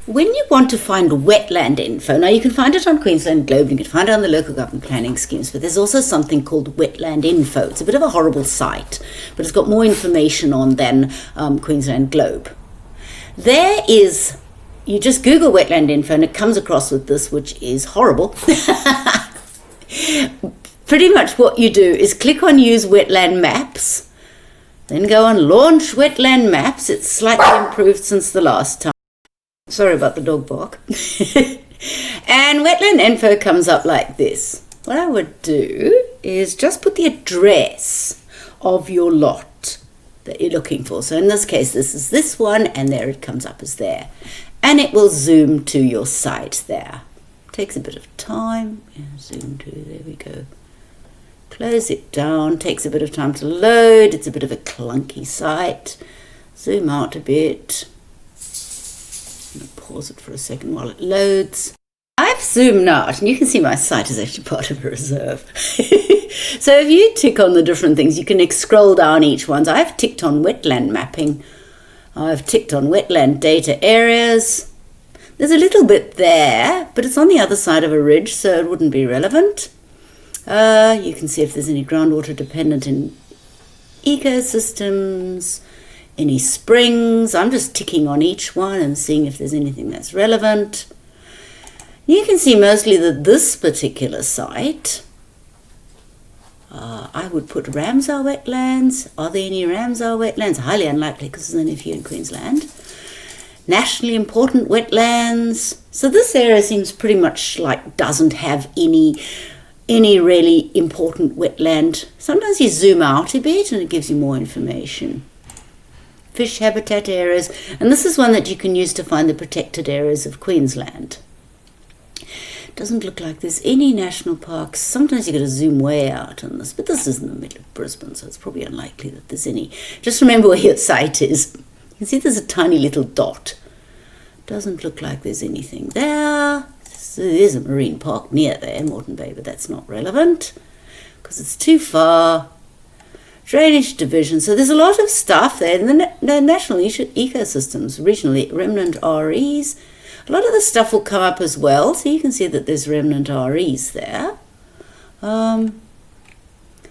When you want to find wetland info, now you can find it on Queensland Globe, you can find it on the local government planning schemes, but there's also something called Wetlandinfo. It's a bit of a horrible site, but it's got more information on than Queensland Globe. There is, you just Google Wetlandinfo and it comes across with this, which is horrible. Pretty much what you do is click on Use Wetland Maps, then go on Launch Wetland Maps. It's slightly improved since the last time. Sorry about the dog bark. And Wetlandinfo comes up like this. What I would do is just put the address of your lot that you're looking for. So in this case, this is this one, and there it comes up as there. And it will zoom to your site there. Takes a bit of time. Yeah, zoom to, there we go. Close it down. Takes a bit of time to load. It's a bit of a clunky site. Zoom out a bit. I'm going to pause it for a second while it loads. I've zoomed out and you can see my site is actually part of a reserve. So if you tick on the different things, you can scroll down each one. So I've ticked on wetland mapping. I've ticked on wetland data areas. There's a little bit there, but it's on the other side of a ridge, so it wouldn't be relevant. You can see if there's any groundwater dependent in ecosystems, any springs. I'm just ticking on each one and seeing if there's anything that's relevant. You can see mostly that this particular site, I would put Ramsar wetlands. Are there any Ramsar wetlands? Highly unlikely because there's only a few in Queensland. Nationally important wetlands. So this area seems pretty much like doesn't have any really important wetland. Sometimes you zoom out a bit and it gives you more information. Fish habitat areas, and this is one that you can use to find the protected areas of Queensland. Doesn't look like there's any national parks. Sometimes you've got to zoom way out on this, but this is in the middle of Brisbane, so it's probably unlikely that there's any. Just remember where your site is. You can see there's a tiny little dot. Doesn't look like there's anything there. So there's a marine park near there, Moreton Bay, but that's not relevant because it's too far. Drainage division. So there's a lot of stuff there. The national ecosystems, regional remnant REs. A lot of the stuff will come up as well. So you can see that there's remnant REs there. So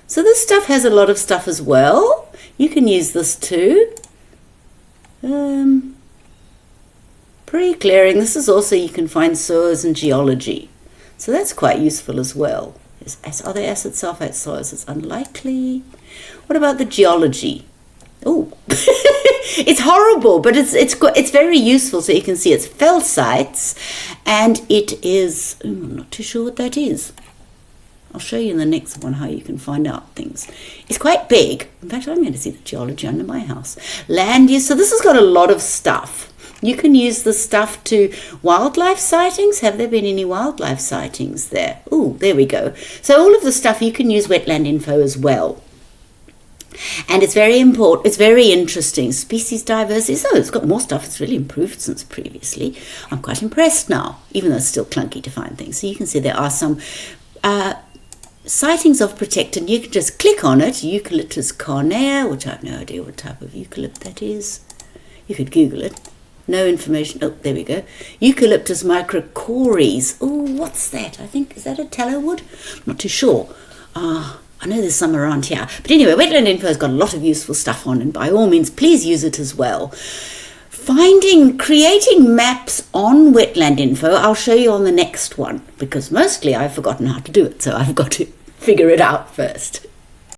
this stuff has a lot of stuff as well. You can use this too. Pre-clearing. This is also, you can find soils and geology. So that's quite useful as well. Are there acid sulfate soils? It's unlikely. What about the geology? Oh, it's horrible, but it's very useful. So you can see it's fell sites, and it is. I'm not too sure what that is. I'll show you in the next one how you can find out things. It's quite big. In fact, I'm going to see the geology under my house. Land use. So this has got a lot of stuff. You can use this stuff to wildlife sightings. Have there been any wildlife sightings there? Oh, there we go. So all of the stuff you can use Wetlandinfo as well. And it's very important. It's very interesting. Species diversity. So it's got more stuff. It's really improved since previously. I'm quite impressed now, even though it's still clunky to find things. So you can see there are some sightings of protected. You can just click on it. Eucalyptus carnea, which I have no idea what type of eucalypt that is. You could Google it. No information. Oh, there we go. Eucalyptus microcories. Oh, what's that? I think, is that a tallow wood? I'm not too sure. I know there's some around here. But anyway, Wetlandinfo has got a lot of useful stuff on, and by all means, please use it as well. Creating maps on Wetlandinfo, I'll show you on the next one, because mostly I've forgotten how to do it, so I've got to figure it out first.